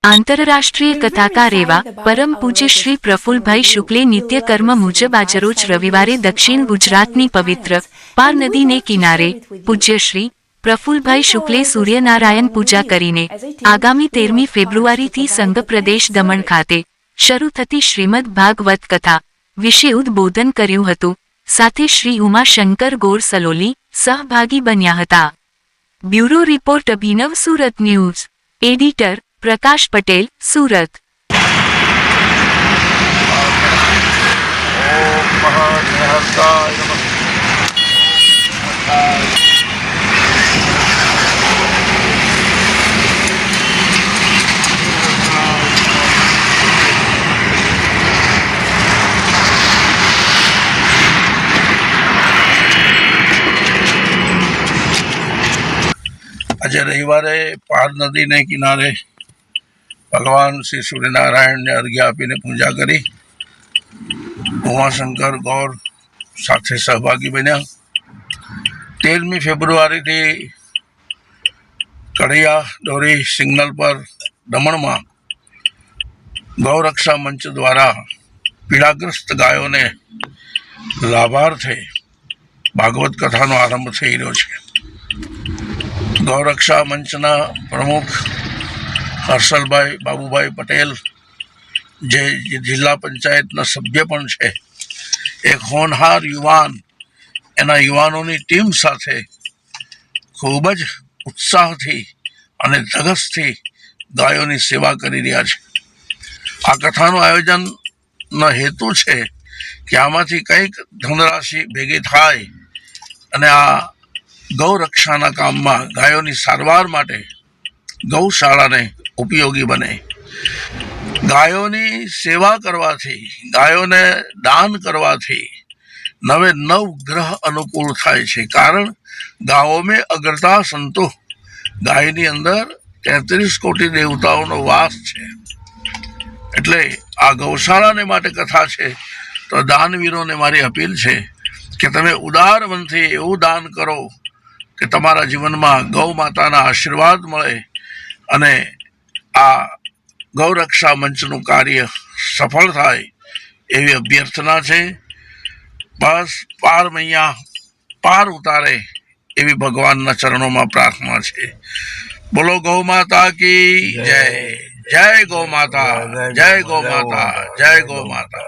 આંતરરાષ્ટ્રીય કથાકાર એવા પરમ પૂજ્ય શ્રી પ્રફુલ્લભાઈ શુક્લે નિત્યકર્મ મુજબ આજરોજ રવિવારે દક્ષિણ ગુજરાતની પવિત્ર પાર નદીને કિનારે પૂજ્ય શ્રી પ્રફુલ્લભાઈ શુક્લે સૂર્યનારાયણ પૂજા કરીને આગામી 13મી ફેબ્રુઆરીથી સંઘ પ્રદેશ દમણ ખાતે શરૂ થતી શ્રીમદ ભાગવત કથા વિશે ઉદ્બોધન કર્યું હતું। સાથે શ્રી ઉમાશંકર ગોર સલોલી સહભાગી બન્યા હતા। બ્યુરો રિપોર્ટ અભિનવ સુરત ન્યૂઝ એડિટર प्रकाश पटेल सूरत। आज रविवारे पार नदी ने किनारे भगवान श्री सूर्यनारायण ने अर्घ्य आपीने पूजा करी। उमाशंकर गौर साथे सहभागी बन्या। 13મી ફેબ્રુઆરીથી कड़िया डोरी सिग्नल पर दमण में गौरक्षा मंच द्वारा पीड़ाग्रस्त गायों ने लाभार्थे भागवत कथा नो आरंभ थई रह्यो छे। गौरक्षा मंचना प्रमुख हर्षलभाई बाबूभाई पटेल जे जिला पंचायत सभ्य पण छे, एक होनहार युवान एना युवानोनी टीम साथे खूब ज उत्साहथी अने धगसथी गायोनी सेवा करी रह्या छे। आ कथानुं आयोजन नो हेतु छे कि आमांथी कंईक धनराशि भेगी थाय अने आ गौरक्षाना काममां गायोनी सारवार माटे गौशाला ने उपयोगी बने। गायोनी सेवा करवाथी, गायोने दान करवाथी नवे नव ग्रह अनुकूल थाय छे। कारण गायों में अग्रता संतो गायनी अंदर 33 कोटी देवताओं वास छे। एटले आ गौशाला ने माटे कथा छे तो दानवीरों ने मारी अपील छे कि तमे उदार मनथी एवुं दान करो कि तमारा जीवन में गौ माताना आशीर्वाद मळे अने आ गौरक्षा मंचनु कार्य सफल थाय एवी अभ्यर्थना छे। बस पार मैया पार उतारे एवी भगवानना चरणों में प्रार्थना छे। बोलो गौ माता की जय। जय गौ माता, जय गौ माता, जय गौ माता।